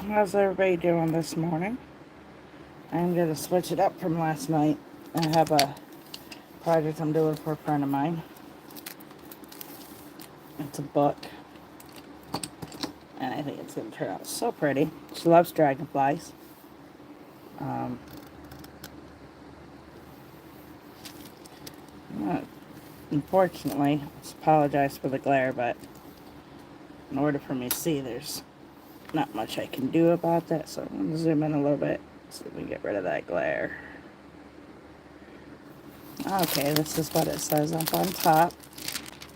How's everybody doing this morning? I'm going to switch it up from last night. I have a project I'm doing for a friend of mine. It's a book, and I think it's going to turn out so pretty. She loves dragonflies. Um, uh, Unfortunately, I apologize for the glare, but in order for me to see, there's not much I can do about that, so I'm going to zoom in a little bit so we can get rid of that glare. Okay, this is what it says up on top.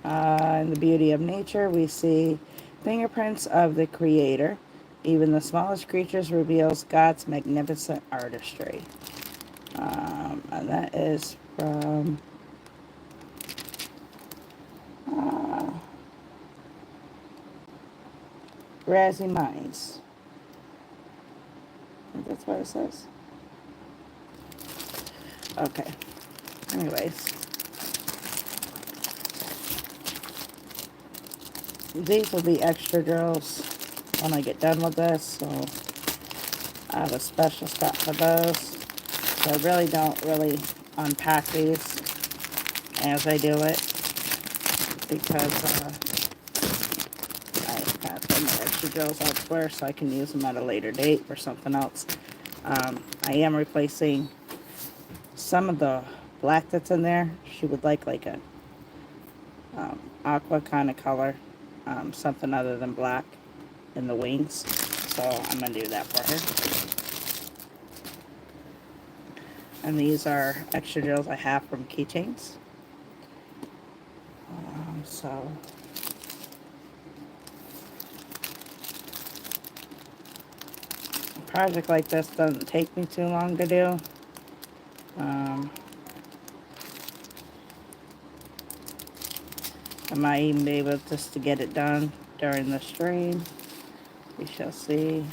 In the beauty of nature, we see fingerprints of the Creator. Even the smallest creatures reveals God's magnificent artistry. And that is from uh, Razzie Minds. I think that's what it says. Okay. Anyways, these will be extra drills when I get done with this. So I have a special spot for those. So I really don't unpack these as I do it, because I kind of put my extra drills elsewhere so I can use them at a later date for something else. I am replacing some of the black that's in there. She would like a aqua kind of color, something other than black in the wings. So I'm going to do that for her. And these are extra drills I have from keychains. So a project like this doesn't take me too long to do. I might even be able just to get it done during the stream. We shall see.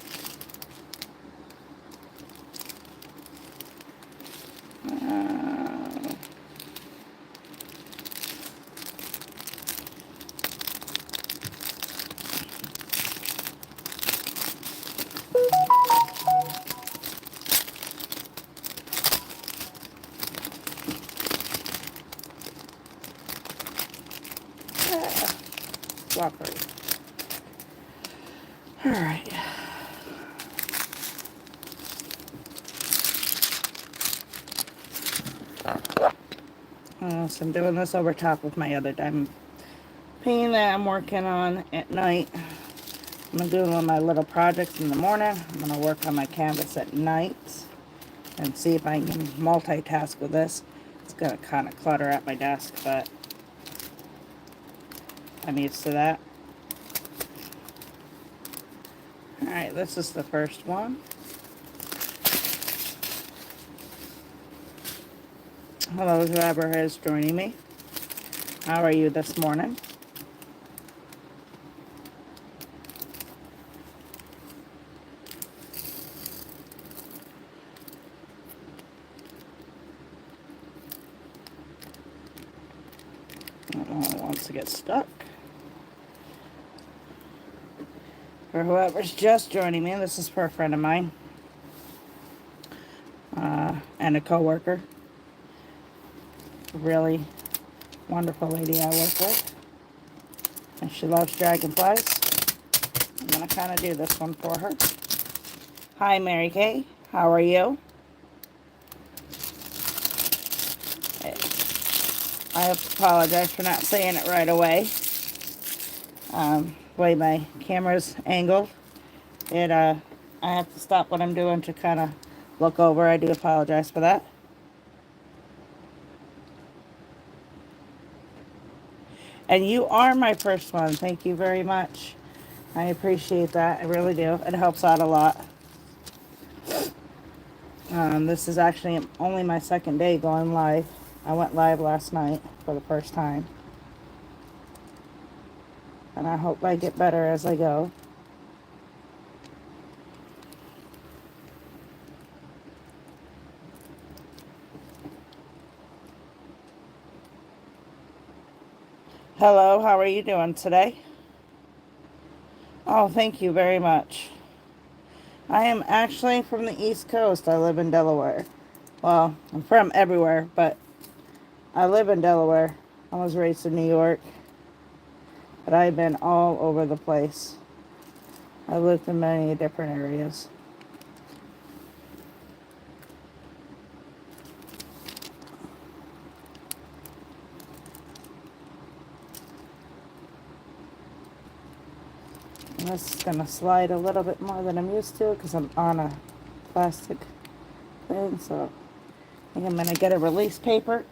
Uh, Cooperate. Alright. So I'm doing this over top of my other diamond painting that I'm working on at night. I'm doing one of my little projects in the morning. I'm going to work on my canvas at night and see if I can multitask with this. It's going to kind of clutter at my desk, but I'm used to that. Alright, this is the first one. Hello, whoever is joining me. How are you this morning? I don't know, it wants to get stuck. For whoever's just joining me, this is for a friend of mine and a co-worker. Really wonderful lady I work with. And she loves dragonflies. I'm going to kind of do this one for her. Hi, Mary Kay. How are you? I apologize for not saying it right away. The way my camera's angled, I have to stop what I'm doing to kind of look over. I do apologize for that. And you are my first one. Thank you very much. I appreciate that. I really do. It helps out a lot. This is actually only my second day going live. I went live last night for the first time. And I hope I get better as I go. Hello, how are you doing today? Oh, thank you very much. I am actually from the East Coast. I live in Delaware. Well, I'm from everywhere, but I live in Delaware. I was raised in New York, but I've been all over the place. I lived in many different areas. And this is going to slide a little bit more than I'm used to because I'm on a plastic thing, so I think I'm going to get a release paper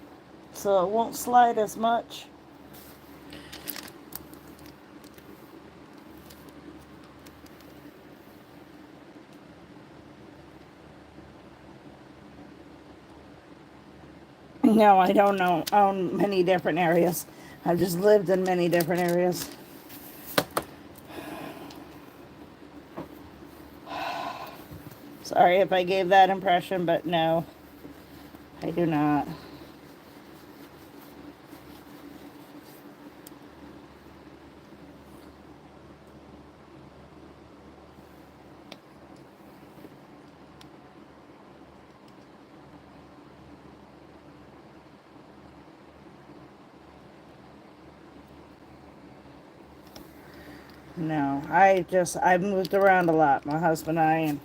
so it won't slide as much. No, I don't own many different areas. I've just lived in many different areas. Sorry if I gave that impression, but no, I do not. No, I've moved around a lot. My husband and I,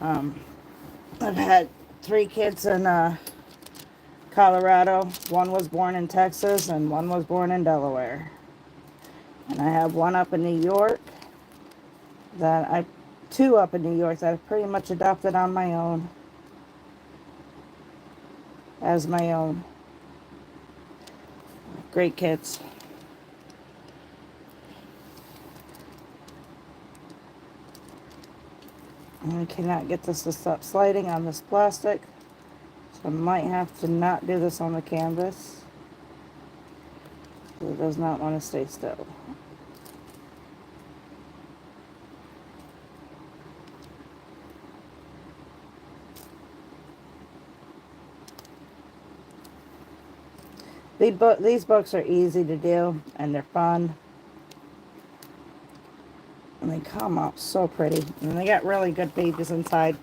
and I've had 3 kids in Colorado. One was born in Texas, and one was born in Delaware. And I have one up in New York that I, 2 up in New York that I've pretty much adopted on my own, as my own. Great kids. And I cannot get this to stop sliding on this plastic, so I might have to not do this on the canvas. It does not want to stay still. These books are easy to do, and they're fun. And they come up so pretty. And they got really good pages inside.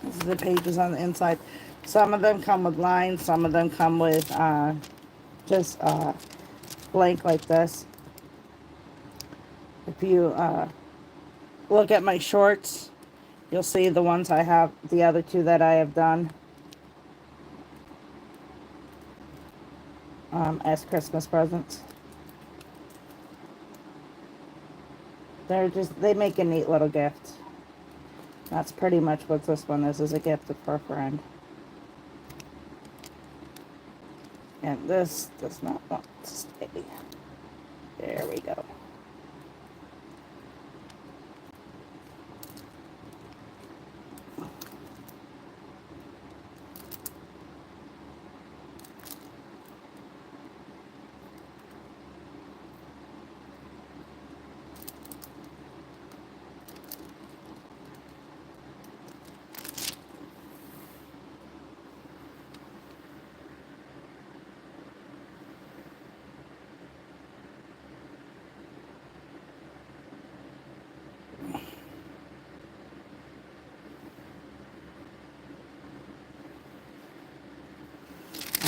These are the pages on the inside. Some of them come with lines. Some of them come with just blank like this. If you look at my shorts, you'll see the ones I have, the other 2 that I have done as Christmas presents. They make a neat little gift. That's pretty much what this one is a gift for a friend. And this does not want to stay. There we go.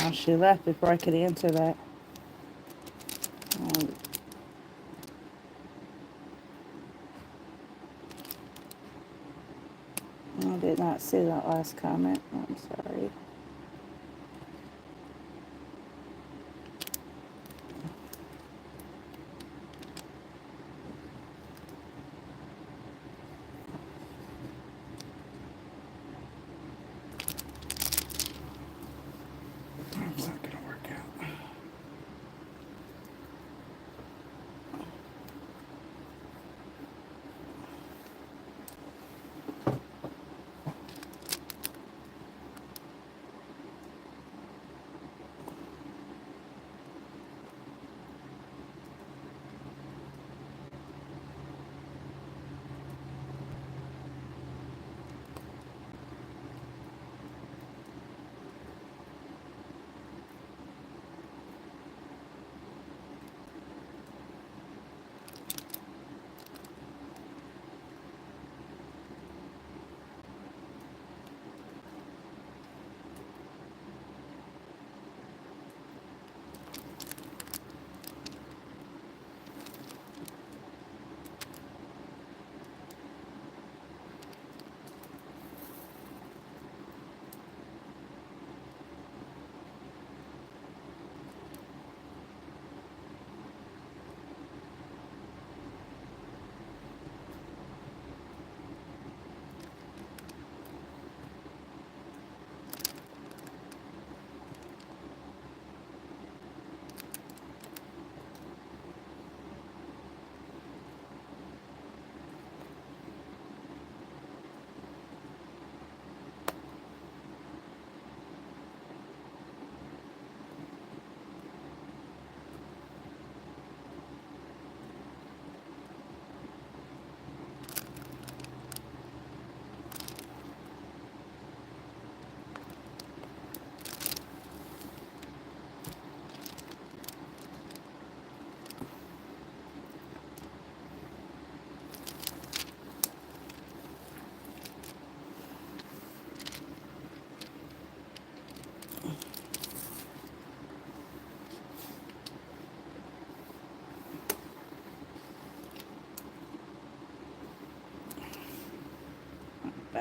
Oh, she left before I could answer that. Um, I did not see that last comment. I'm sorry. It's not going to work out.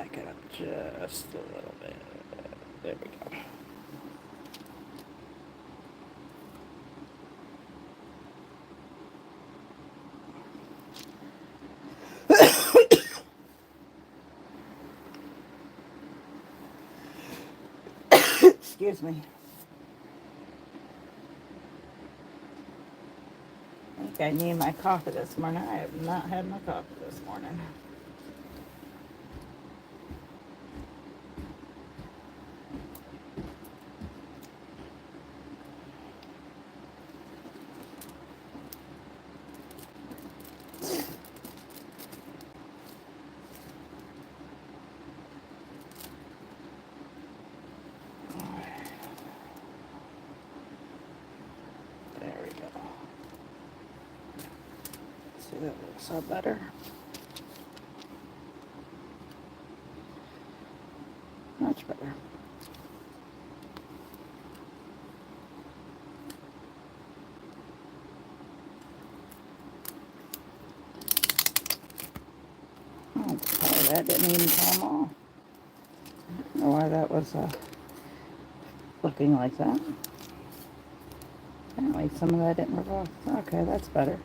back it up just a little bit. There we go. Excuse me. I think I need my coffee this morning. I have not had my coffee this morning. There we go. See, that looks so better. Much better. Okay, that didn't even come off. I don't know why that was looking like that. Apparently some of that didn't rub off. Okay, that's better.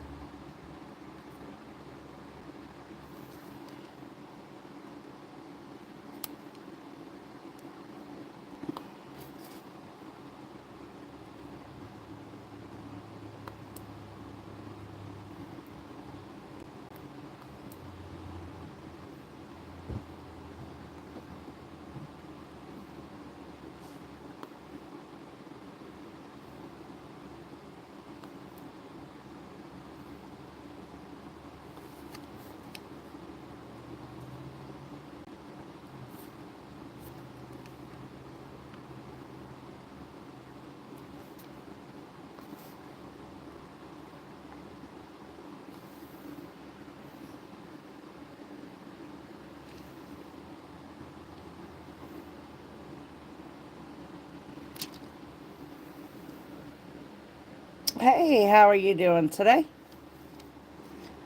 Hey, how are you doing today?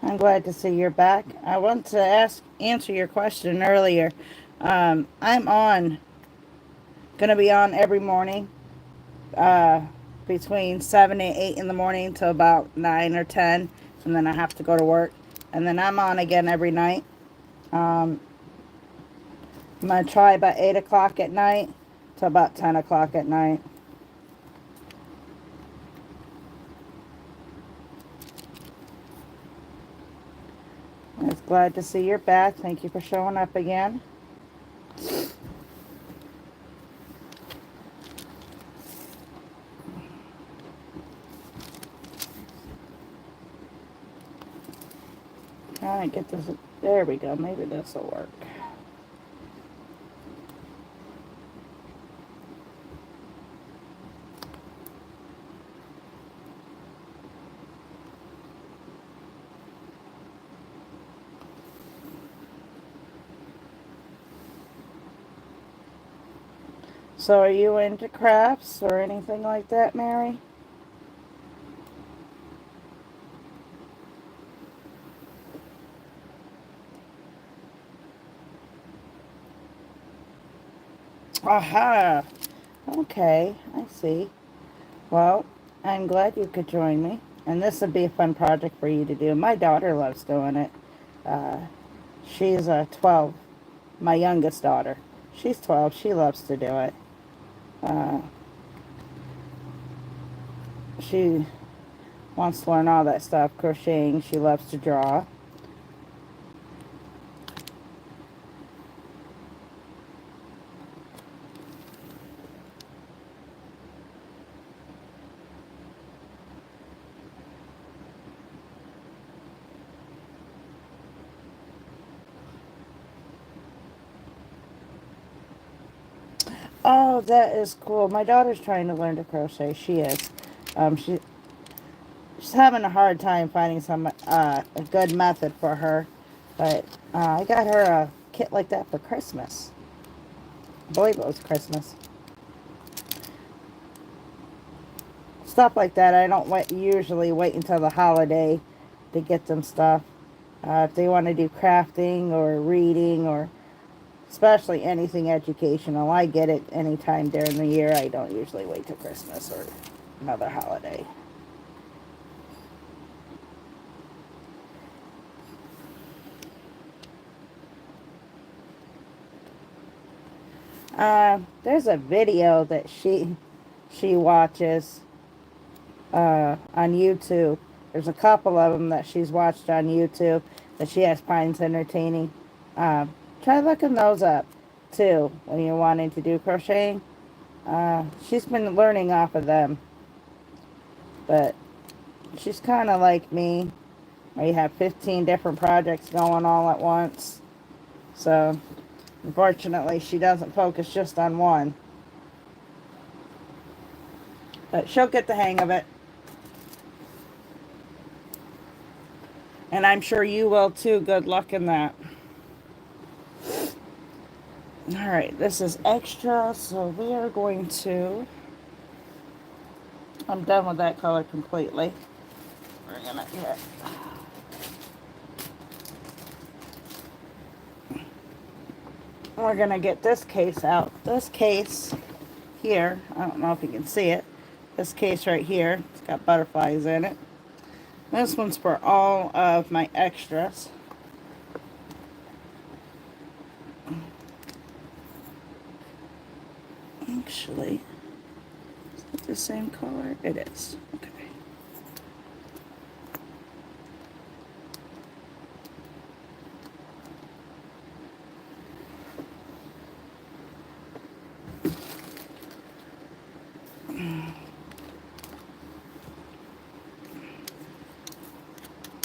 I'm glad to see you're back. I want to answer your question earlier. I'm gonna be on every morning, uh, between 7 and 8 in the morning till about 9 or 10, and then I have to go to work. And then I'm on again every night. Um, I'm gonna try about 8 o'clock at night to about 10 o'clock at night. I was glad to see you're back. Thank you for showing up again. Trying to get this. There we go. Maybe this will work. So are you into crafts or anything like that, Mary? Aha! Okay, I see. Well, I'm glad you could join me. And this would be a fun project for you to do. My daughter loves doing it. Uh, she's 12, my youngest daughter. She's 12. She loves to do it. Uh, she wants to learn all that stuff, crocheting. She loves to draw. Oh, that is cool. My daughter's trying to learn to crochet. She is. She's having a hard time finding a good method for her. But I got her a kit like that for Christmas. I believe it was Christmas. Stuff like that. I don't usually wait until the holiday to get them stuff. If they want to do crafting or reading or Especially anything educational. I get it anytime during the year. I don't usually wait till Christmas or another holiday. There's a video that she watches on YouTube. There's a couple of them that she's watched on YouTube that she has finds entertaining. Uh, Try looking those up too when you're wanting to do crocheting. She's been learning off of them, but she's kind of like me, where you have 15 different projects going all at once. So, unfortunately, she doesn't focus just on one. But she'll get the hang of it. And I'm sure you will too. Good luck in that. Alright, this is extra, so we are going to... I'm done with that color completely. We're gonna get... We're gonna get this case out. This case here, I don't know if you can see it. This case right here, it's got butterflies in it. This one's for all of my extras. Actually, is it the same color? It is. Okay.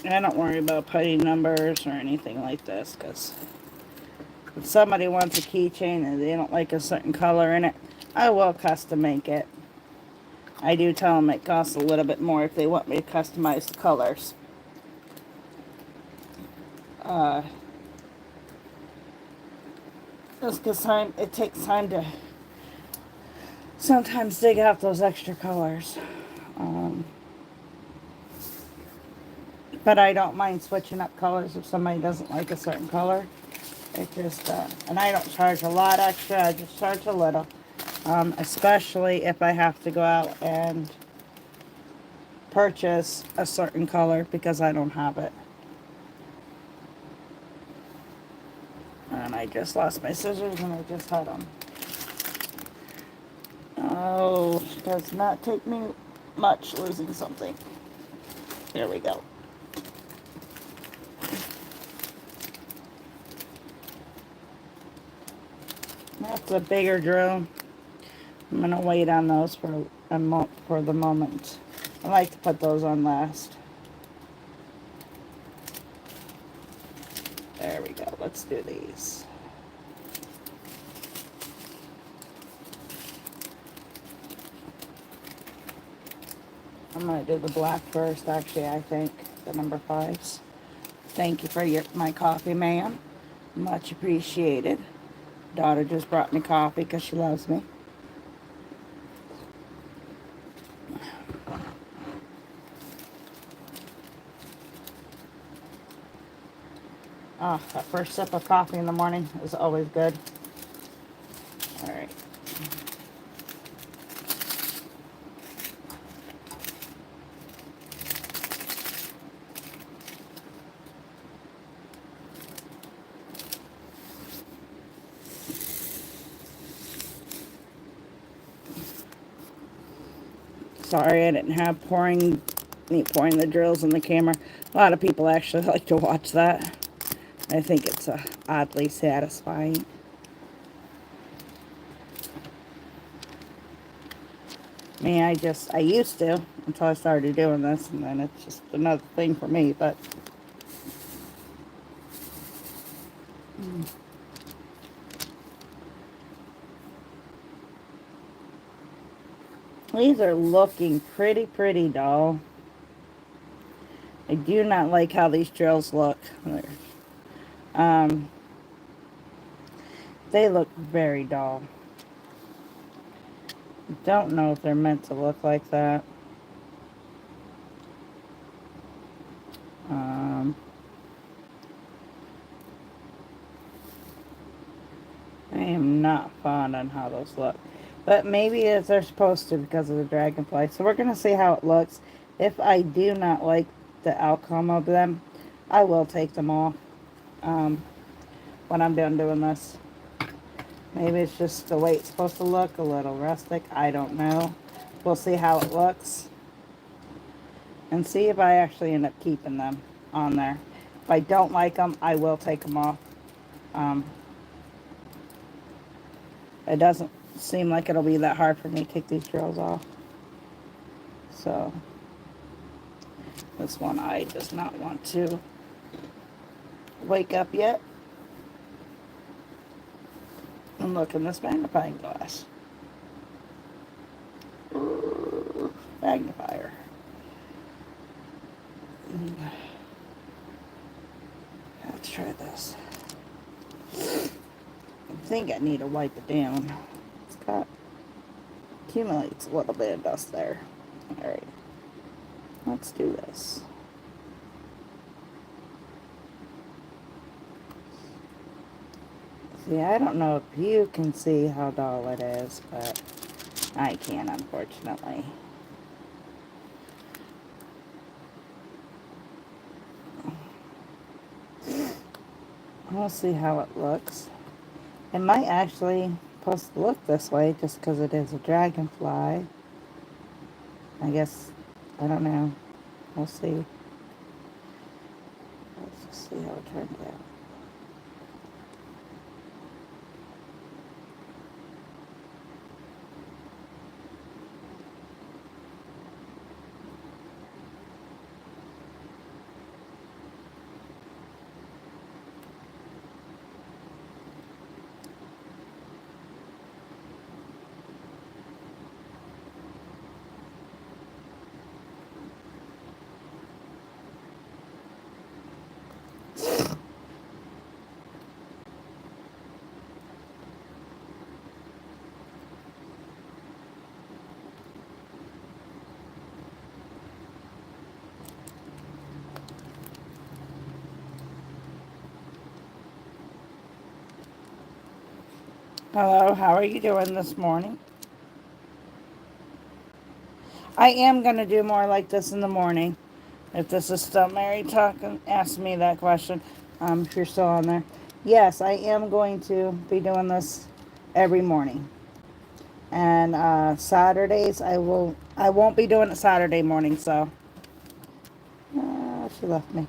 I don't worry about putting numbers or anything like this, because if somebody wants a keychain and they don't like a certain color in it, I will custom make it. I do tell them it costs a little bit more if they want me to customize the colors. Just because it takes time to sometimes dig out those extra colors. But I don't mind switching up colors if somebody doesn't like a certain color. It just, and I don't charge a lot extra, I just charge a little. Especially if I have to go out and purchase a certain color because I don't have it. And I just lost my scissors and I just had them. Oh, does not take me much losing something. There we go. That's a bigger drill. I'm gonna wait on those for for the moment. I like to put those on last. There we go. Let's do these. I'm gonna do the black first, actually, I think. The number 5s. Thank you for my coffee, ma'am. Much appreciated. Daughter just brought me coffee because she loves me. Ah, that first sip of coffee in the morning is always good. Alright. Sorry I didn't have me pouring the drills in the camera. A lot of people actually like to watch that. I think it's oddly satisfying. Me, I used to until I started doing this, and then it's just another thing for me, but these are looking pretty dull. I do not like how these drills look. Um, they look very dull. Don't know if they're meant to look like that. am not fond on how those look. But maybe as they're supposed to because of the dragonfly. So we're going to see how it looks. If I do not like the outcome of them, I will take them off when I'm done doing this. Maybe it's just the way it's supposed to look, a little rustic. I don't know. We'll see how it looks. And see if I actually end up keeping them on there. If I don't like them, I will take them off. Um, it doesn't seem like it'll be that hard for me to take these drills off. So, this one eye does not want to wake up yet. And look in this magnifying glass. Magnifier. Let's try this. I think I need to wipe it down. It's got accumulates a little bit of dust there. Alright. Let's do this. See, I don't know if you can see how dull it is, but I can, unfortunately. We'll see how it looks. It might actually supposed to look this way just because it is a dragonfly. I guess, I don't know. We'll see. Let's just see how it turns out. Hello, how are you doing this morning? I am going to do more like this in the morning. If this is still Mary talking, ask me that question. If you're still on there. Yes, I am going to be doing this every morning. And Saturdays, I won't be doing it Saturday morning, so. She left me.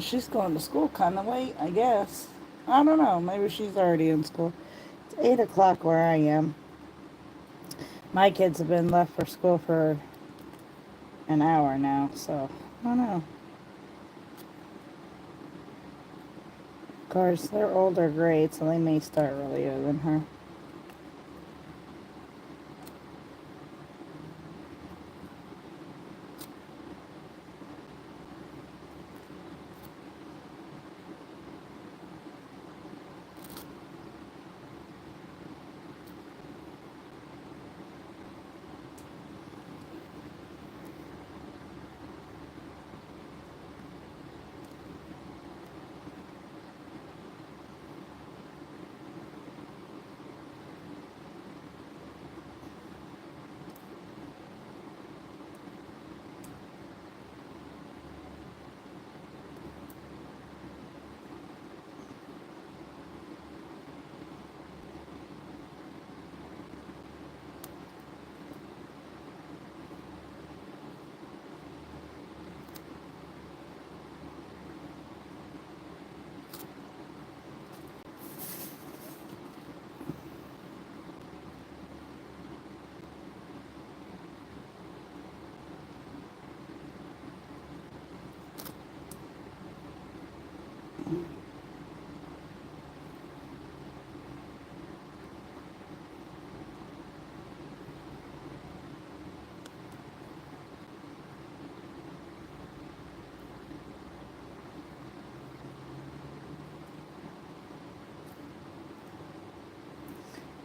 She's going to school kind of late, I guess. I don't know. Maybe she's already in school. It's 8 o'clock where I am. My kids have been left for school for an hour now, so I don't know. Of course, they're older grades, so they may start earlier than her.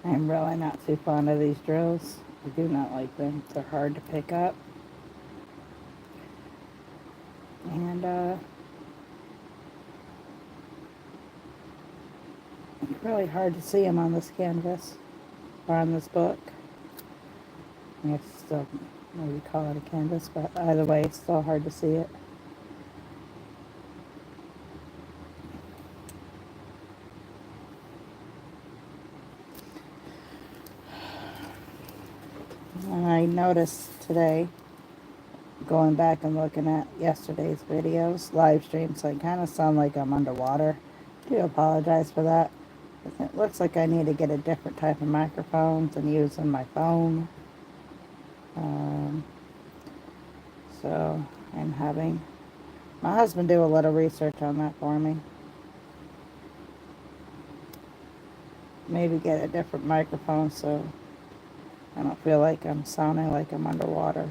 I'm really not too fond of these drills. I do not like them. They're hard to pick up. And it's really hard to see them on this canvas or on this book. I guess still maybe call it a canvas, but either way, it's still hard to see it. And I noticed today, going back and looking at yesterday's videos, live streams, I kind of sound like I'm underwater. I do apologize for that. It looks like I need to get a different type of microphone than using my phone. So I'm having my husband do a little research on that for me. Maybe get a different microphone so I don't feel like I'm sounding like I'm underwater.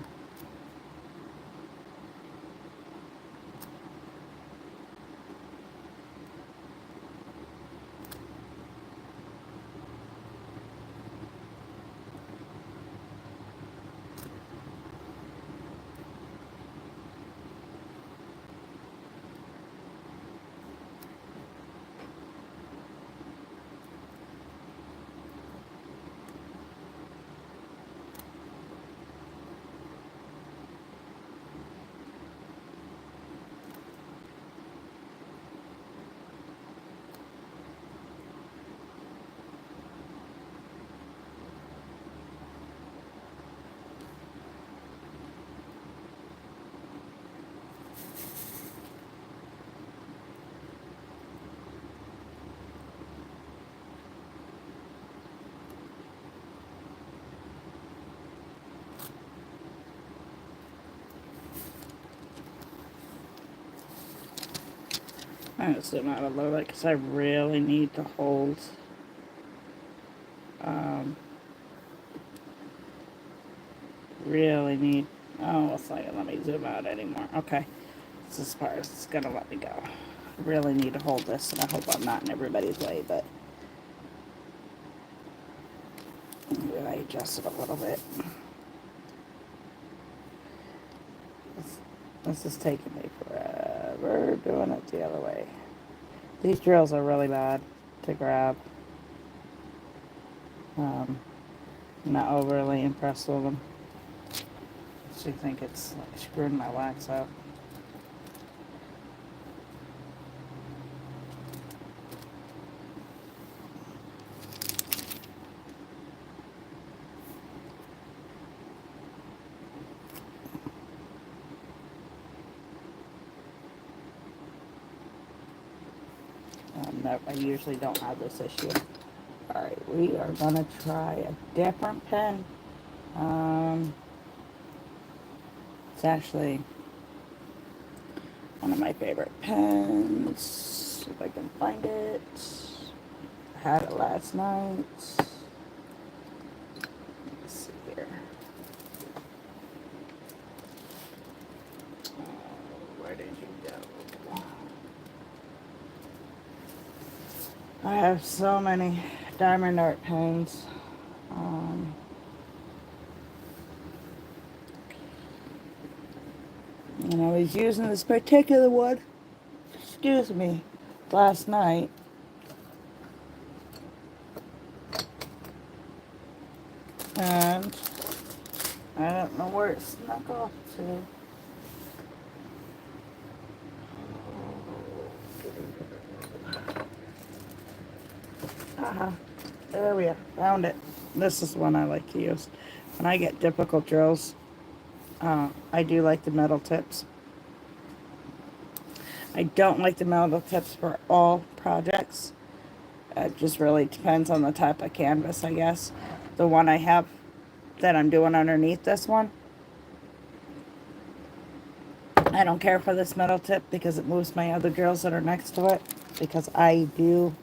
I'm going to zoom out a little bit because I really need to hold really need, oh, it's not going to let me zoom out anymore. Okay, this is as far as it's going to let me go. I really need to hold this, and I hope I'm not in everybody's way, but maybe I adjust it a little bit. This is taking me forever doing it the other way. These drills are really bad to grab. I'm not overly impressed with them. I actually think it's like screwing my wax up. I usually don't have this issue. Alright, we are going to try a different pen. It's actually one of my favorite pens. If I can find it. I had it last night. Let's see here. Where did you go? I have so many Diamond Art pens. And I was using this particular one, excuse me, last night. And I don't know where it snuck off to. Haha, there we are, found it. This is one I like to use. When I get difficult drills, I do like the metal tips. I don't like the metal tips for all projects. It just really depends on the type of canvas, I guess. The one I have that I'm doing underneath this one, I don't care for this metal tip because it moves my other drills that are next to it, because I do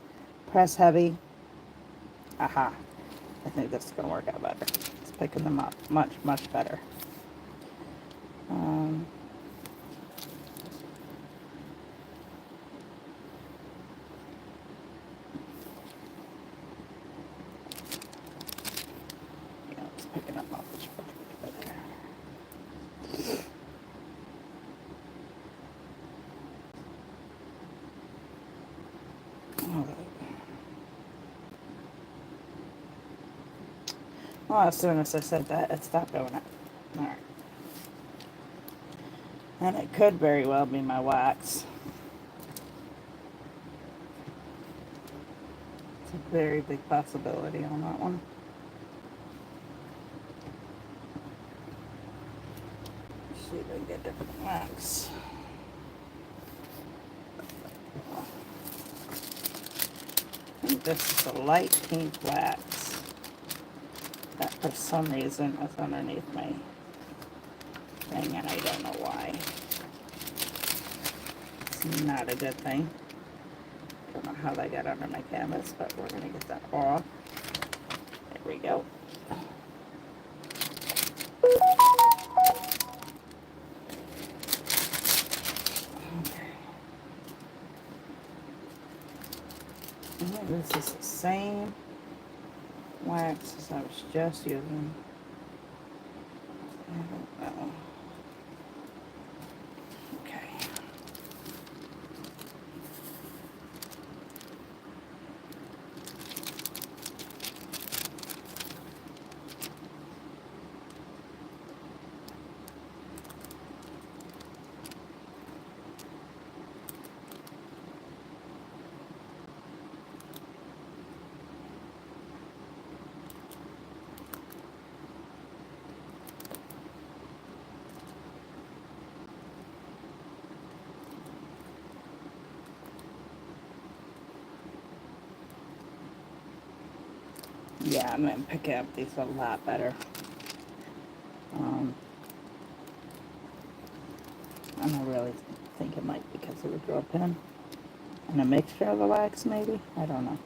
press heavy. Aha. I think this is going to work out better. It's picking them up much, much better. picking up all this right there. All right. Well, as soon as I said that, it stopped doing it. Alright. And it could very well be my wax. It's a very big possibility on that one. Let's see if I can get different wax. I think this is a light pink wax that for some reason is underneath my thing, and I don't know why. It's not a good thing. Don't know how that got under my canvas, but we're going to get that off. There we go. And this is the same wax as I was just using. I don't know. Okay. Yeah, I'm going to pick up these a lot better. And I really think it might be because of the drill pen. And a mixture of the wax, maybe? I don't know.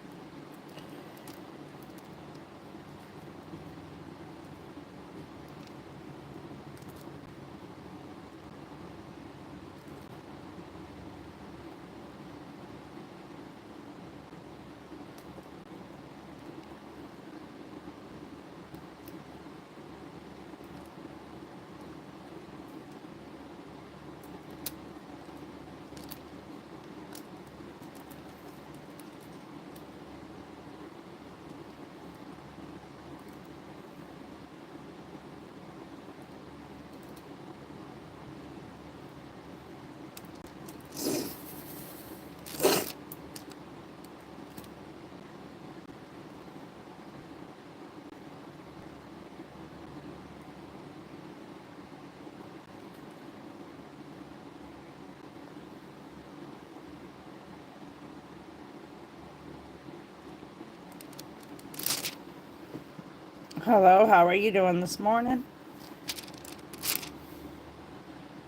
Hello, how are you doing this morning?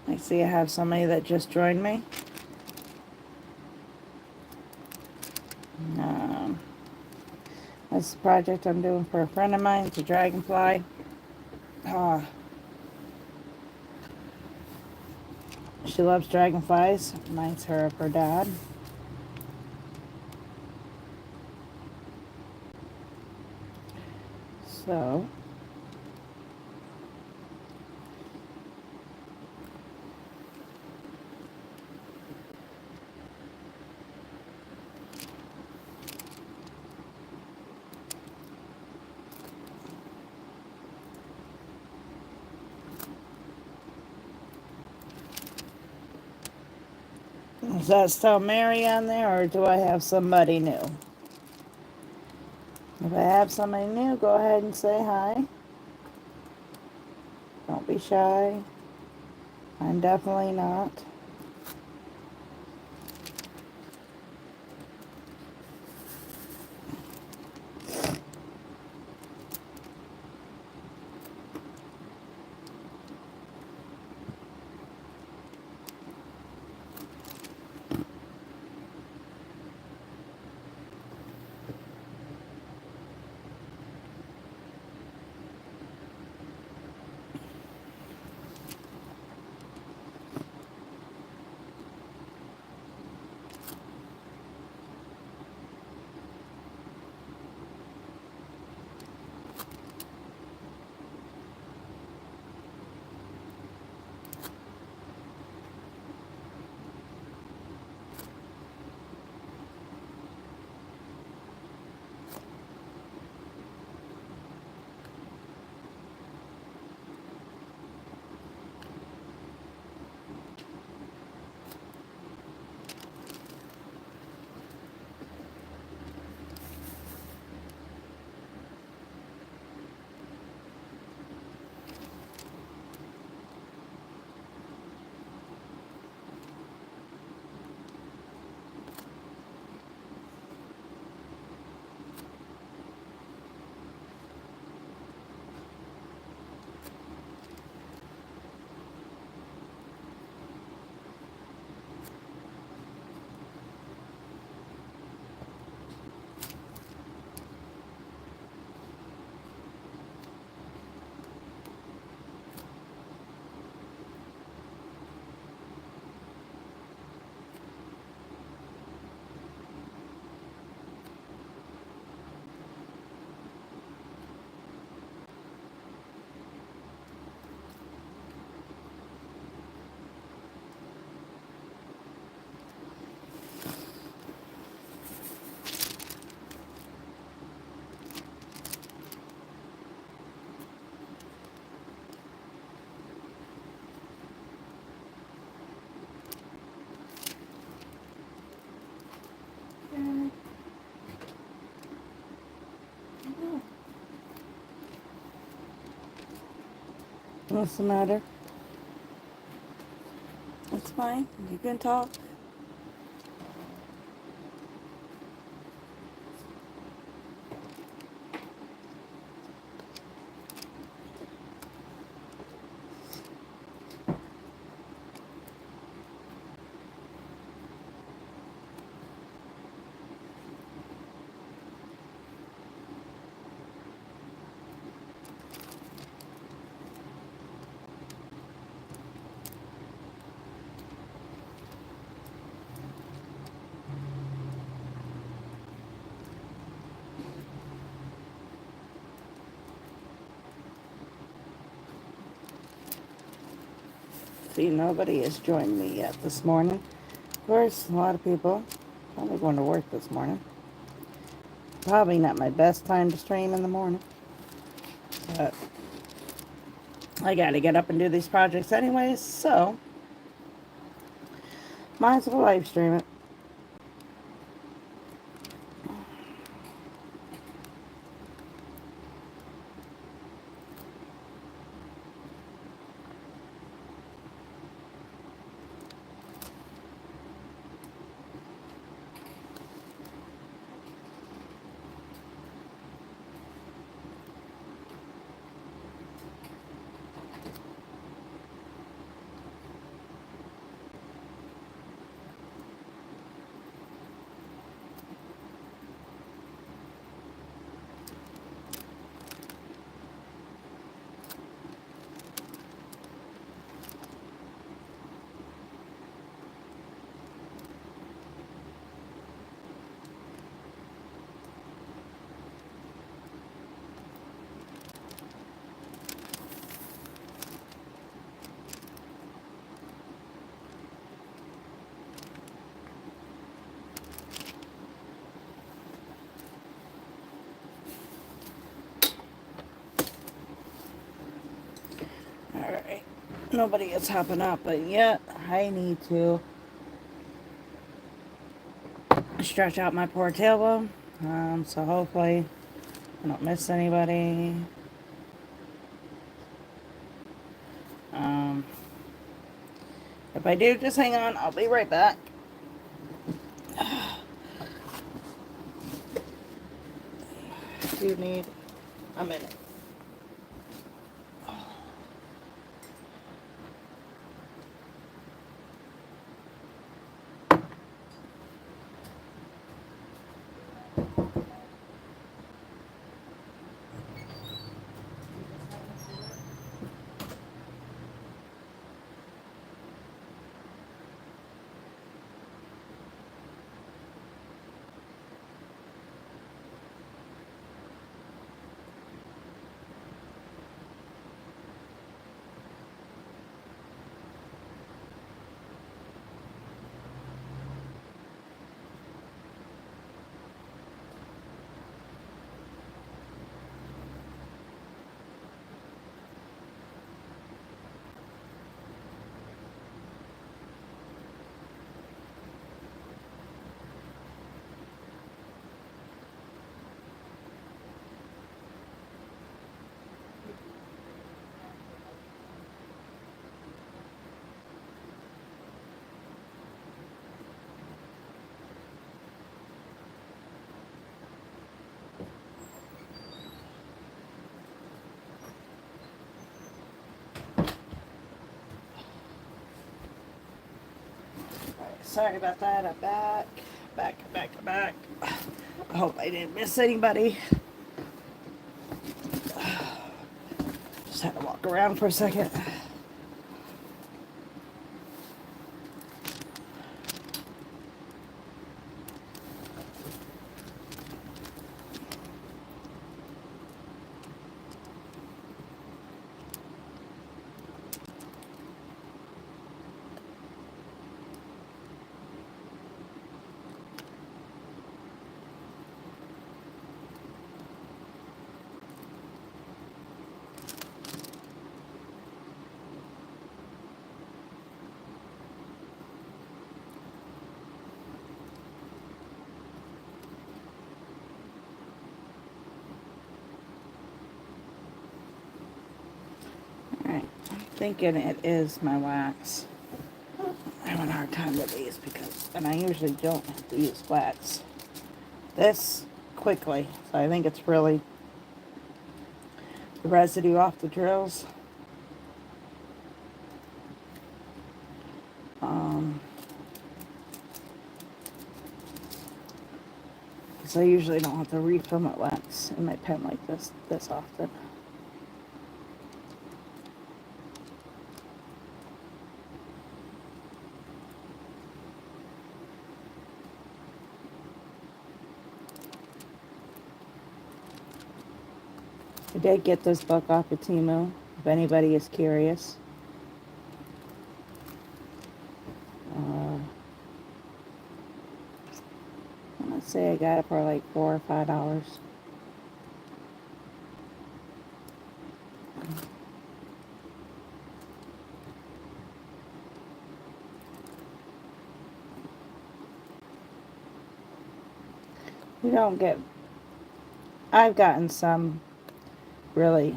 I see I have somebody that just joined me. Um, this is a project I'm doing for a friend of mine. It's a dragonfly. She loves dragonflies. Reminds her of her dad. So, is that still Mary on there, or do I have somebody new? If I have somebody new, go ahead and say hi. Don't be shy. I'm definitely not. What's the matter? It's fine. You can talk. See, nobody has joined me yet this morning. Of course, a lot of people probably going to work this morning. Probably not my best time to stream in the morning, but I gotta get up and do these projects anyways, so might as well live stream it. Alright, nobody is hopping up, but yet I need to stretch out my poor tailbone. So hopefully I don't miss anybody. Um, if I do, just hang on. I'll be right back. Do need a minute. Sorry about that. I'm back. Back. I hope I didn't miss anybody. Just had to walk around for a second. thinking it is my wax. I'm having a hard time with these because, and I usually don't have to use wax this quickly. So I think it's really the residue off the drills. Because I usually don't have to refill my wax in my pen like this often. I did get this book off of Temu, if anybody is curious. Let's say I got it for like $4 or $5. You don't get, I've gotten some really,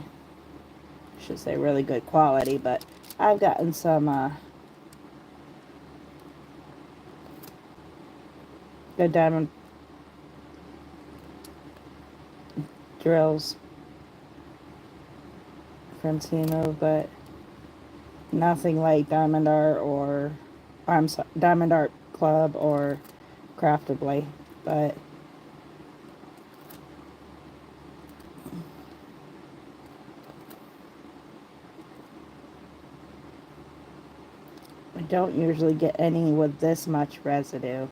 I should say really good quality, but I've gotten some good diamond drills from Temu, but nothing like Diamond Art or I'm sorry, Diamond Art Club or Craftably. But I don't usually get any with this much residue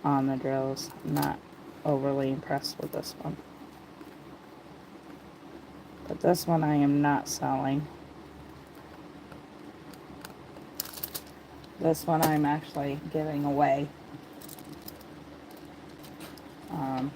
on the drills. I'm not overly impressed with this one. But this one I am not selling. This one I'm actually giving away. Um,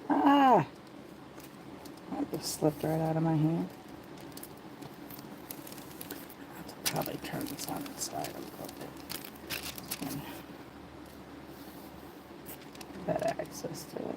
ah! That just slipped right out of my hand. I have to probably turn this on its side a little bit. had access to it.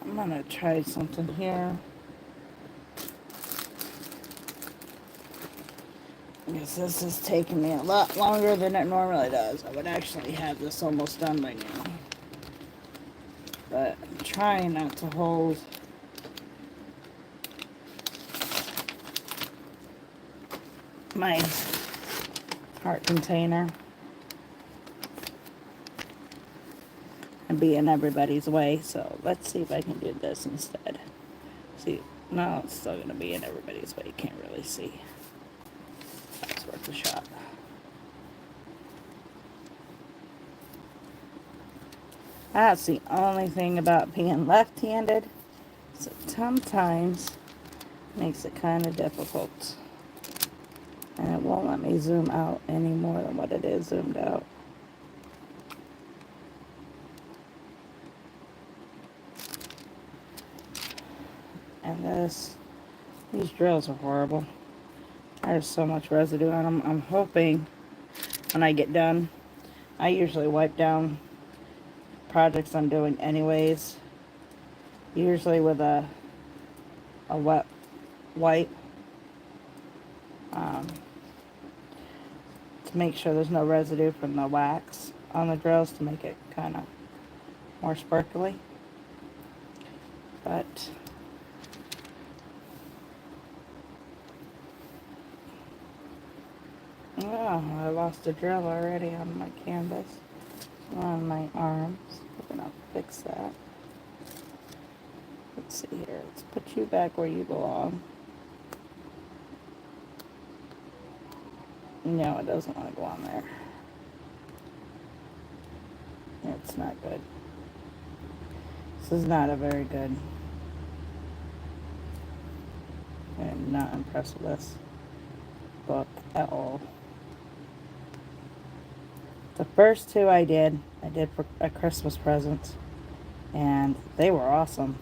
I'm gonna try something here. Because this is taking me a lot longer than it normally does. I would actually have this almost done by now. But I'm trying not to hold my heart container and be in everybody's way. So let's see if I can do this instead. See, no, it's still going to be in everybody's way. You can't really see. That's worth a shot. That's the only thing about being left-handed. So sometimes makes it kind of difficult. And it won't let me zoom out any more than what it is zoomed out. And these drills are horrible. There's so much residue on them. I'm hoping when I get done, I usually wipe down projects I'm doing anyways. Usually with a wet wipe. To make sure there's no residue from the wax on the drills to make it kind of more sparkly. But oh, I lost a drill already on my canvas, on my arms. We're gonna fix that. Let's see here. Let's put you back where you belong. No, it doesn't want to go on there. It's not good. This is not a very good. I'm not impressed with this book at all. The first two I did for a Christmas present, and they were awesome.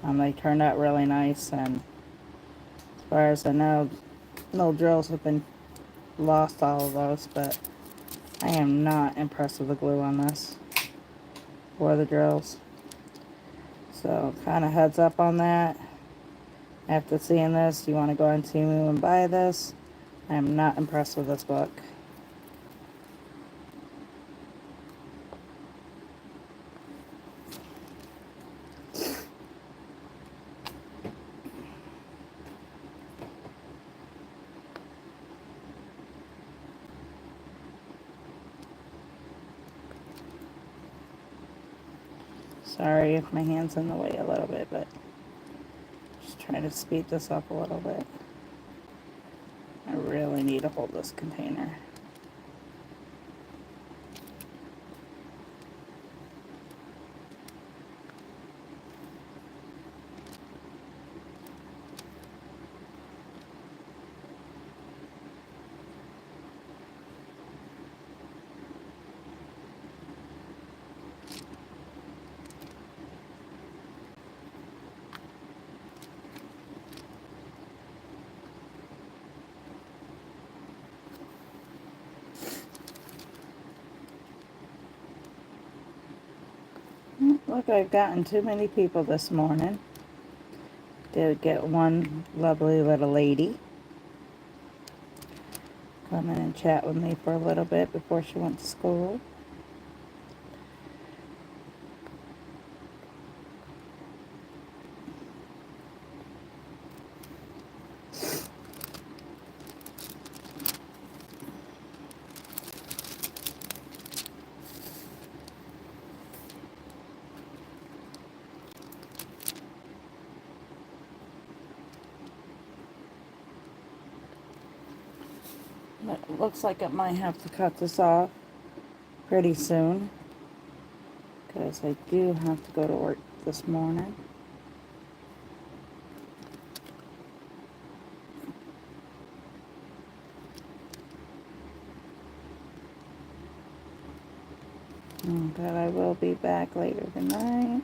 They turned out really nice, and as far as I know, no drills have been lost, all of those, but I am not impressed with the glue on this or the drills. So kind of heads up on that. After seeing this, you want to go on Temu and buy this. I am not impressed with this book. Sorry if my hand's in the way a little bit, but just trying to speed this up a little bit. I really need to hold this container. Look, I've gotten too many people this morning. Did get one lovely little lady come in and chat with me for a little bit before she went to school. But it looks like I might have to cut this off pretty soon because I do have to go to work this morning. But I will be back later tonight.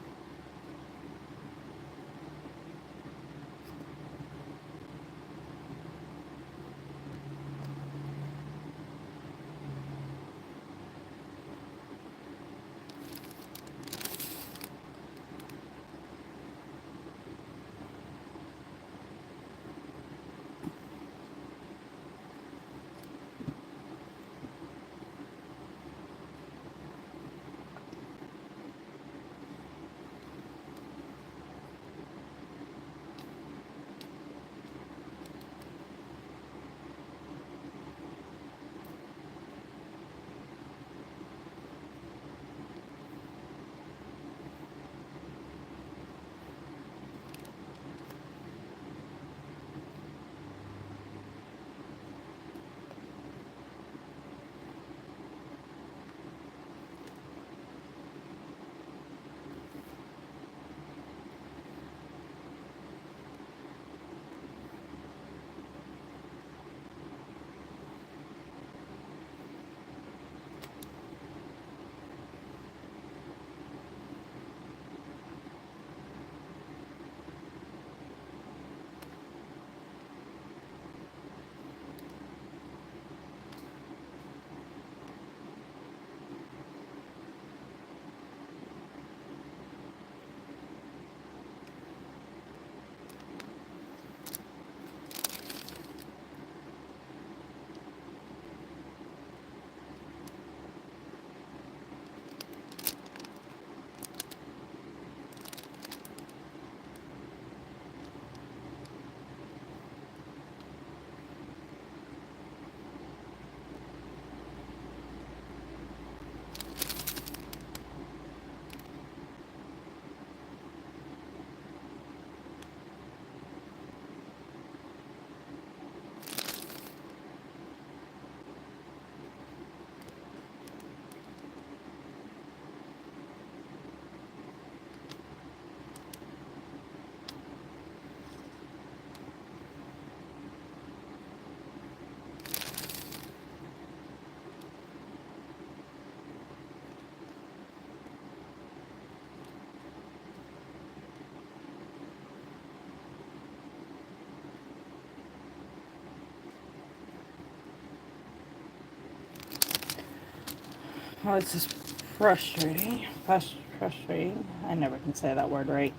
Oh, it's just frustrating. Frustrating. I never can say that word right.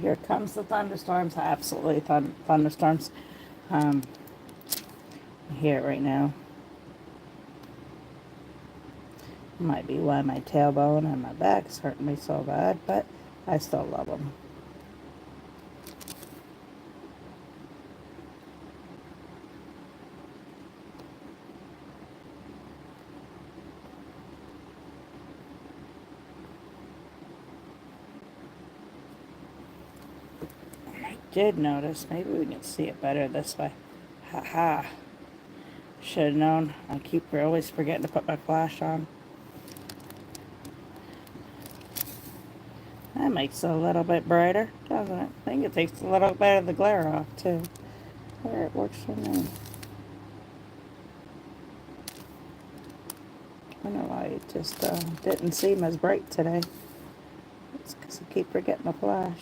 Here comes the thunderstorms. Absolutely thunderstorms. Um, I hear it right now. Might be why my tailbone and my back's hurting me so bad, but I still love them. I did notice, maybe we can see it better this way. Haha. Should have known. I keep always forgetting to put my flash on. That makes it a little bit brighter, doesn't it? I think it takes a little bit of the glare off, too. There, it works for me. I don't know why it just didn't seem as bright today. It's because I keep forgetting the flash.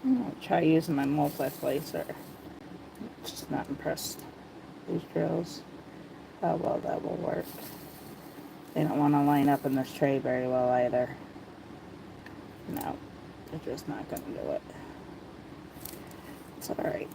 I'm going to try using my multi-placer. Just not impressed. These drills, how well that will work. They don't want to line up in this tray very well either. No, they're just not going to do it. It's alright.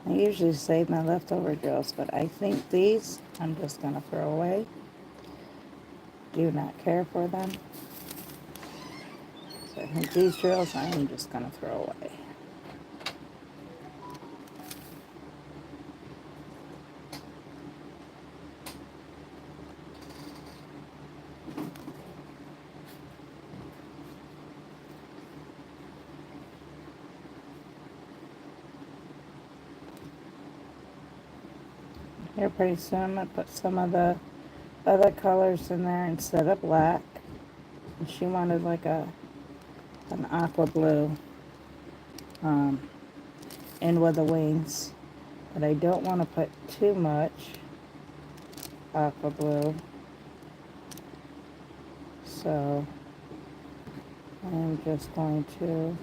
I usually save my leftover drills, but I think these I'm just going to throw away. Do not care for them. So I think these drills I'm just going to throw away. Here pretty soon I put some of the other colors in there instead of black. And she wanted like an aqua blue in with the wings. But I don't want to put too much aqua blue. So I'm just going to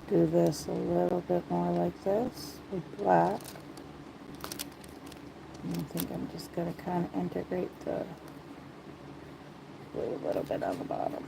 do this a little bit more like this with black. And I think I'm just going to kind of integrate the blue a little bit on the bottom.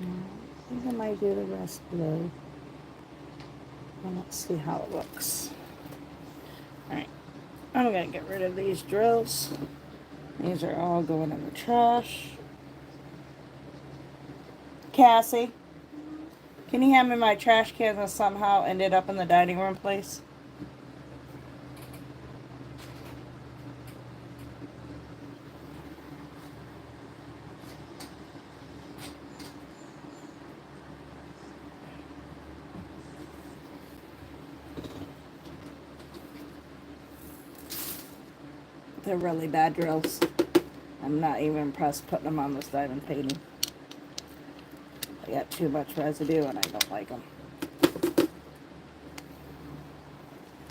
I think I might do the rest blue. And let's see how it looks. Alright, I'm going to get rid of these drills. These are all going in the trash. Cassie, can you hand me my trash cans that somehow ended up in the dining room, please? They're really bad drills. I'm not even impressed putting them on this diamond painting. They got too much residue and I don't like them.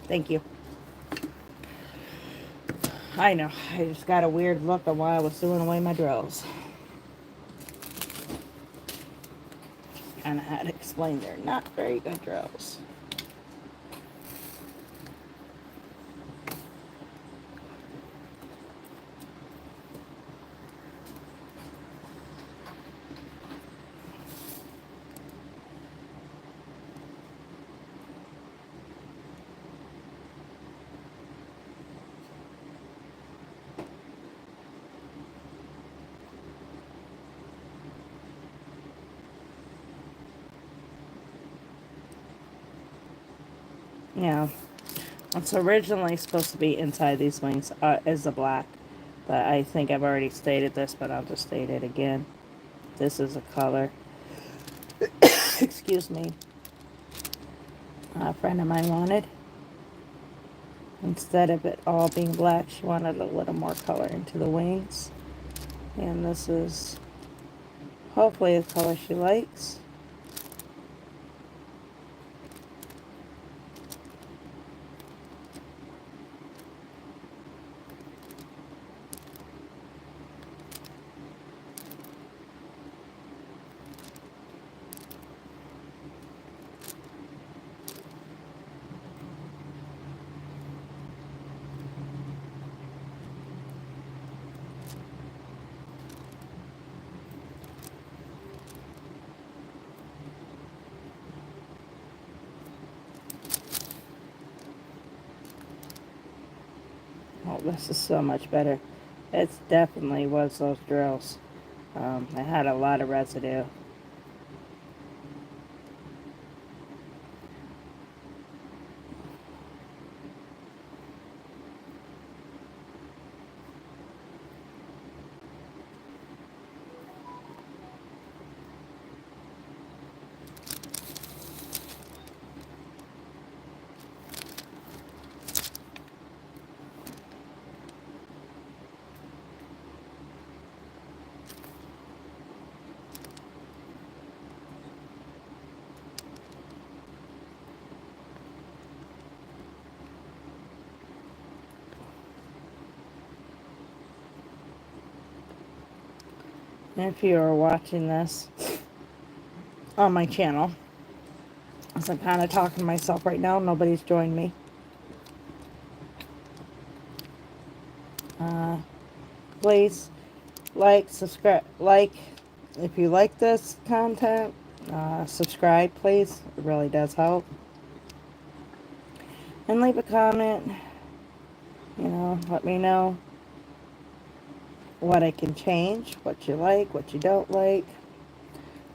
Thank you. I know, I just got a weird look on while I was doing away my drills. And I had to explain they're not very good drills. Yeah, what's originally supposed to be inside these wings is the black. But I think I've already stated this, but I'll just state it again. This is a color. Excuse me. A friend of mine wanted. Instead of it all being black, she wanted a little more color into the wings. And this is hopefully the color she likes. Oh, this is so much better. It definitely was those drills. It had a lot of residue. If you are watching this on my channel, as I'm kind of talking to myself right now, nobody's joined me. Please subscribe, if you like this content, subscribe, please. It really does help. And leave a comment. Let me know what I can change, what you like, what you don't like.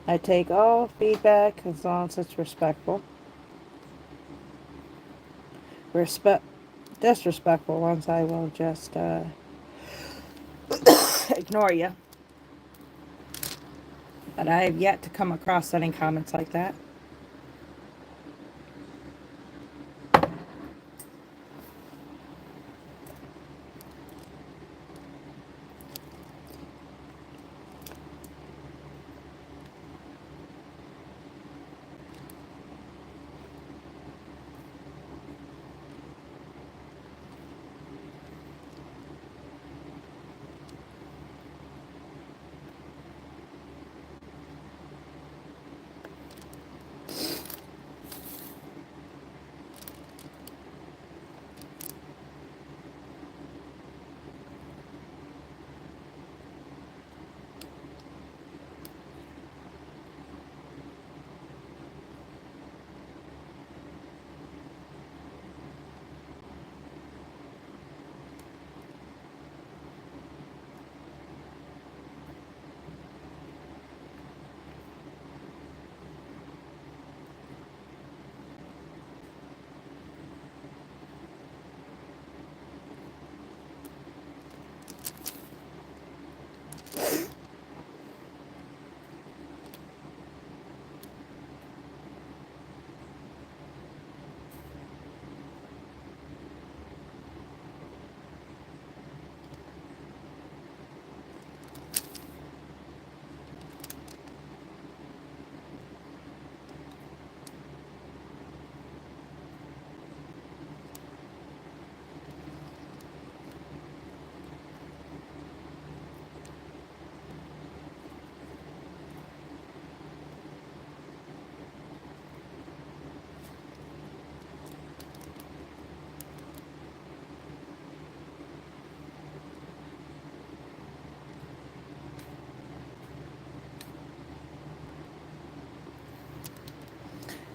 I take all feedback as long as it's respectful. Disrespectful ones I will just ignore you. But I have yet to come across any comments like that.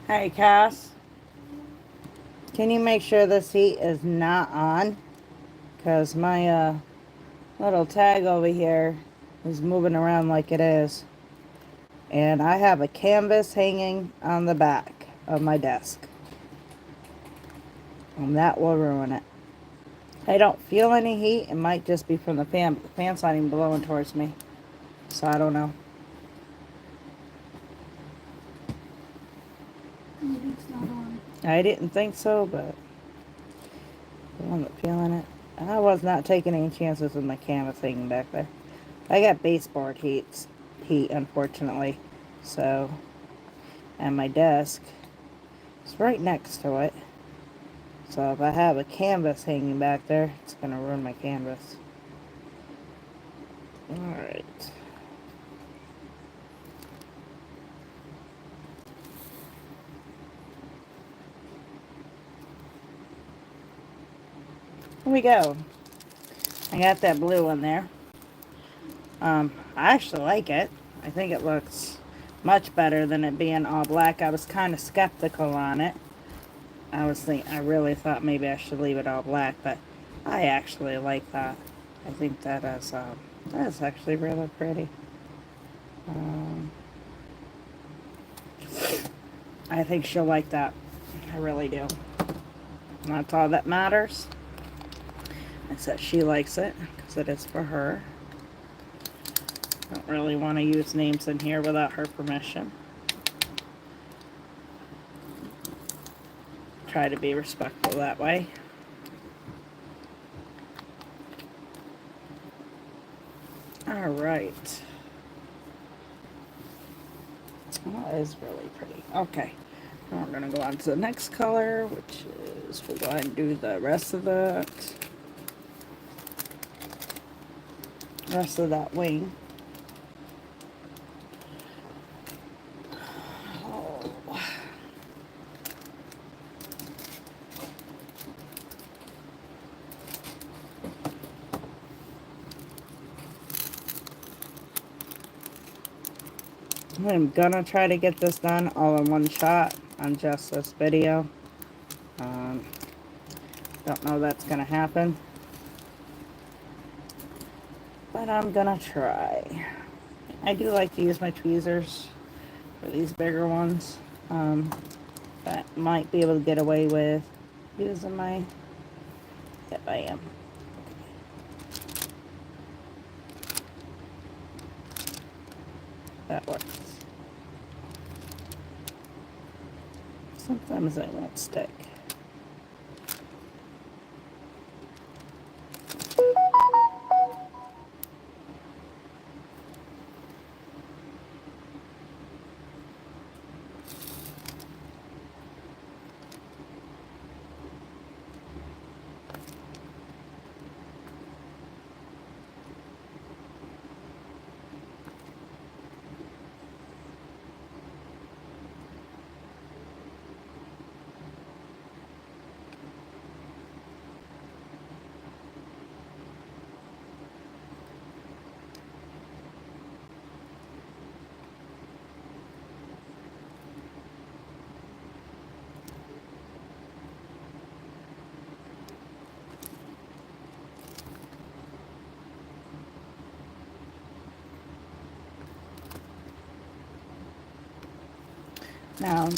Hey, Cass, can you make sure this heat is not on? Because my little tag over here is moving around like it is. And I have a canvas hanging on the back of my desk. And that will ruin it. I don't feel any heat. It might just be from the fan, but the fan's not even blowing towards me. So I don't know. Maybe it's not on. I didn't think so, but I'm not feeling it. I was not taking any chances with my canvas hanging back there. I got baseboard heat, unfortunately. So, and my desk is right next to it. So if I have a canvas hanging back there, it's going to ruin my canvas. Alright. Here we go. I got that blue one there. I actually like it. I think it looks much better than it being all black. I was kind of skeptical on it. I really thought maybe I should leave it all black, but I actually like that. I think that is actually really pretty. Um, I think she'll like that. I really do. And that's all that matters. It's that she likes it, because it is for her. Don't really want to use names in here without her permission. Try to be respectful that way. Alright. That is really pretty. Okay. Now we're going to go on to the next color, which is, we'll go ahead and do the rest of wing. Oh. I'm gonna try to get this done all in one shot on just this video. Don't know that's gonna happen, but I'm gonna try. I do like to use my tweezers for these bigger ones, but might be able to get away with using my, yep I am. That works. Sometimes they won't stick. Now,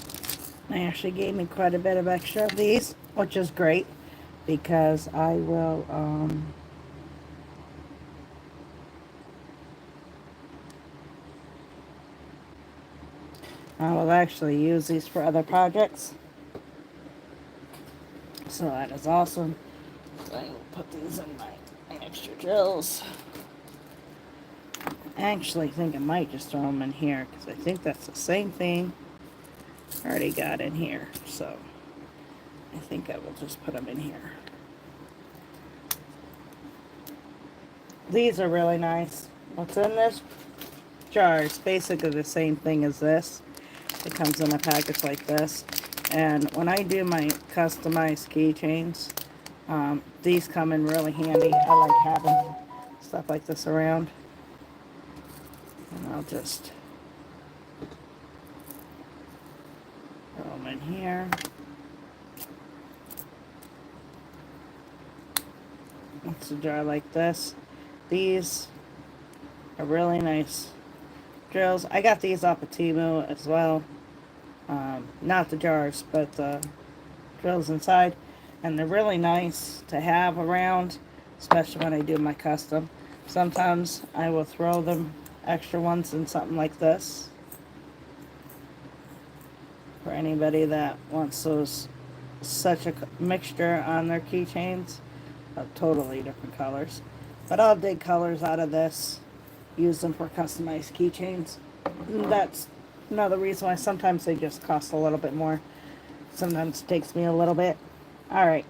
they actually gave me quite a bit of extra of these, which is great, because I will, actually use these for other projects. So that is awesome. So I will put these in my extra drills. I actually think I might just throw them in here, because I think that's the same thing I already got in here. So I think I will just put them in here. These are really nice. What's in this jar is basically the same thing as this. It comes in a package like this. And when I do my customized keychains, these come in really handy. I like having stuff like this around. And I'll just throw them here. It's a jar like this. These are really nice drills. I got these off of Temu as well. Not the jars, but the drills inside. And they're really nice to have around, especially when I do my custom. Sometimes I will throw them extra ones in something like this. For anybody that wants those, such a mixture on their keychains of totally different colors. But I'll dig colors out of this, use them for customized keychains. That's another reason why sometimes they just cost a little bit more. Sometimes it takes me a little bit. Alright.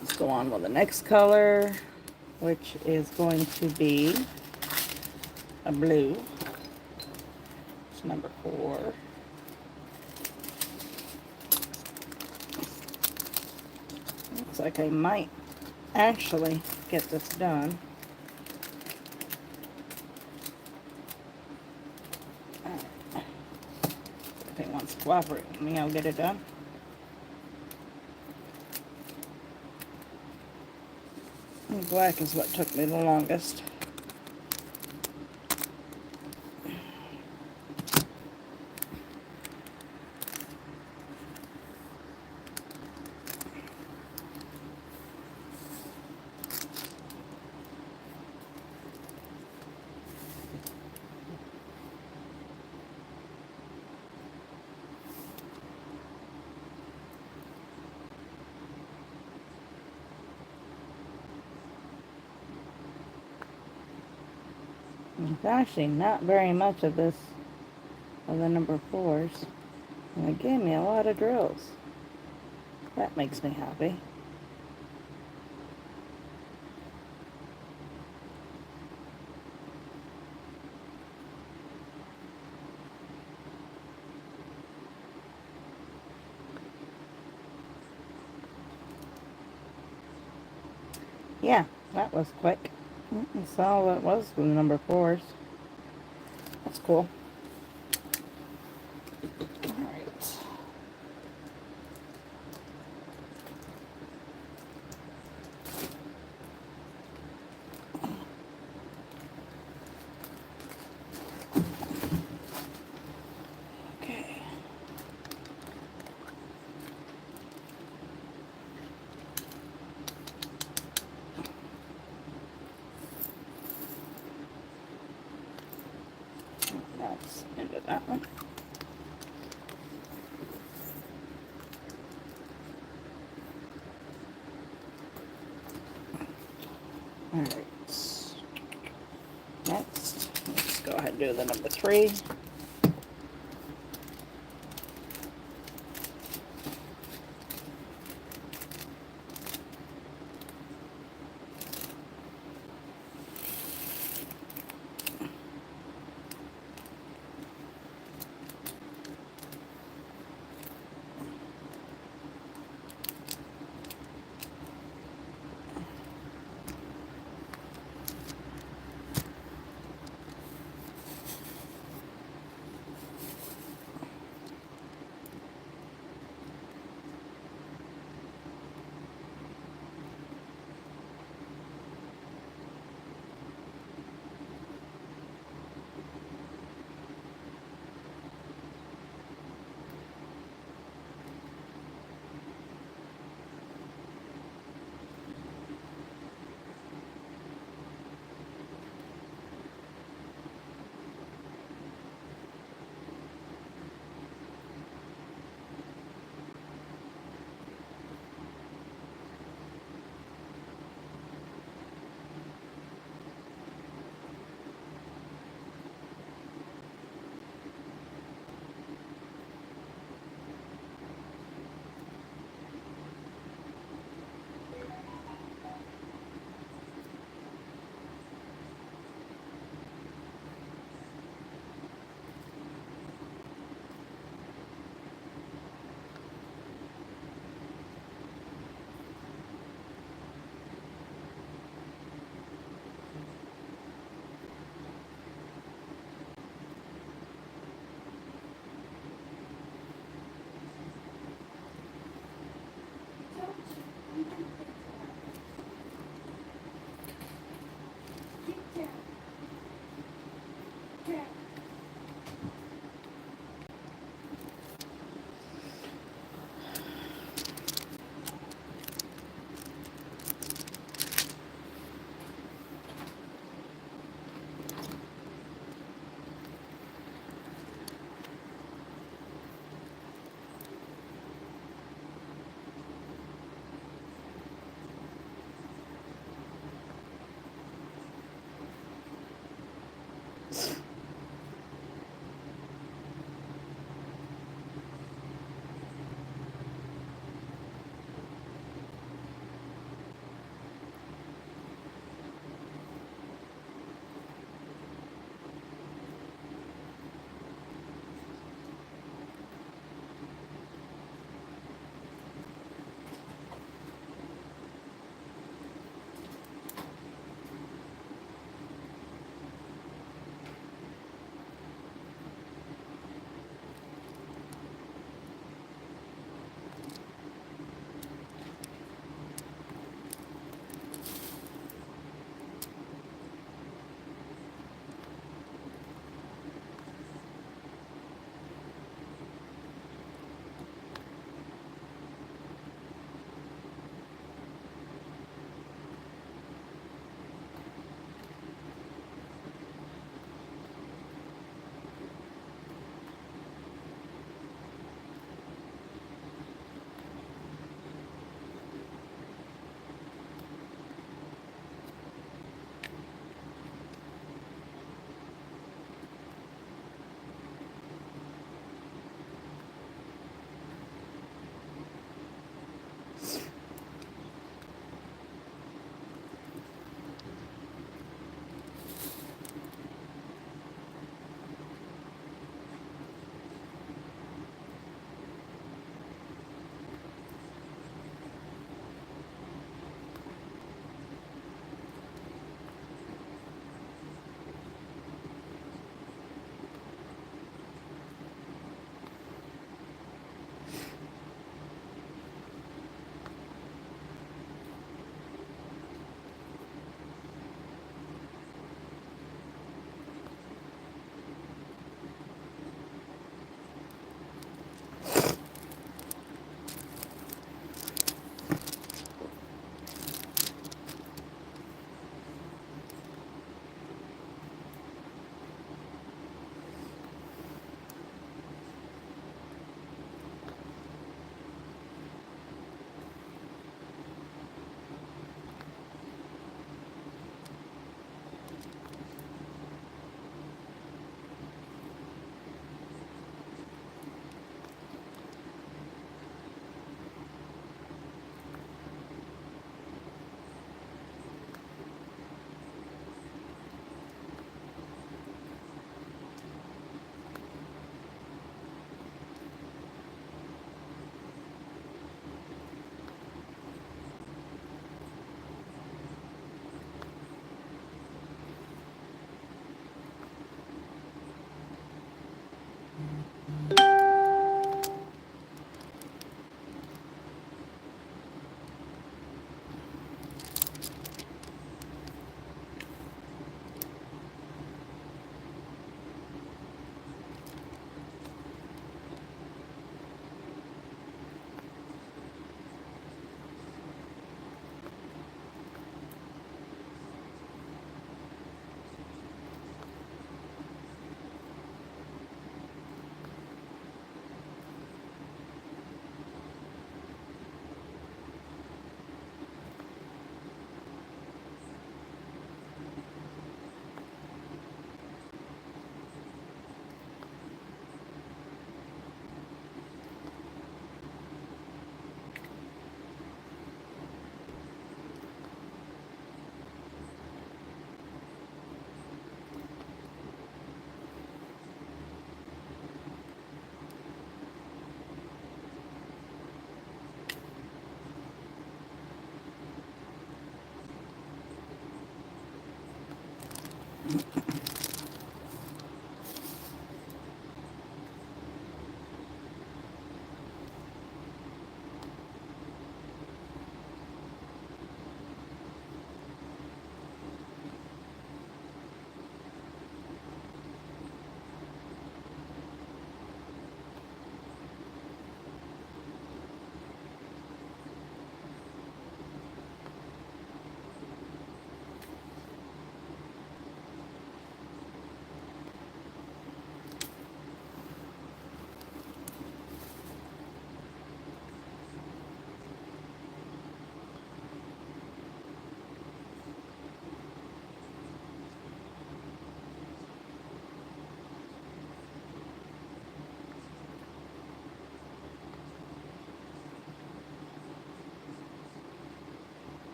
Let's go on with the next color, which is going to be a blue. It's number 4. Looks like I might actually get this done. If it wants to cooperate with me, I'll get it done. And black is what took me the longest. There's actually not very much of this, of the number 4s. And it gave me a lot of drills. That makes me happy. Yeah, that was quick. That's all it was with the number 4s. That's cool. Alright. Okay. That's into that one. Alright. Next, let's go ahead and do the number 3.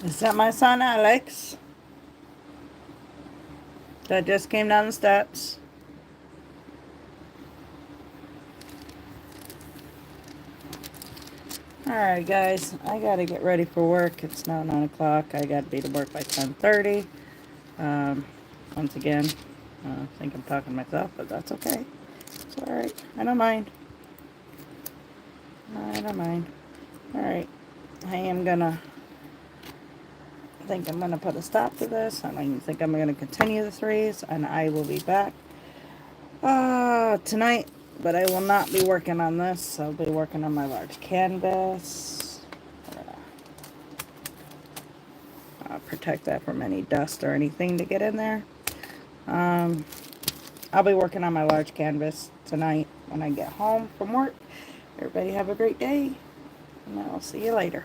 Is that my son Alex that just came down the steps? Alright guys, I gotta get ready for work. It's now 9 o'clock. I gotta be to work by 10:30. Once again, I think I'm talking to myself, but that's okay. It's alright. I don't mind. I don't mind. Alright. I think I'm gonna put a stop to this. I don't even think I'm gonna continue the threes, and I will be back tonight, but I will not be working on this. I'll be working on my large canvas. Protect that from any dust or anything to get in there. I'll be working on my large canvas tonight when I get home from work. Everybody have a great day, and I'll see you later.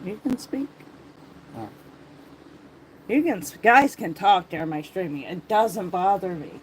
You can speak. Oh. Guys can talk during my streaming. It doesn't bother me.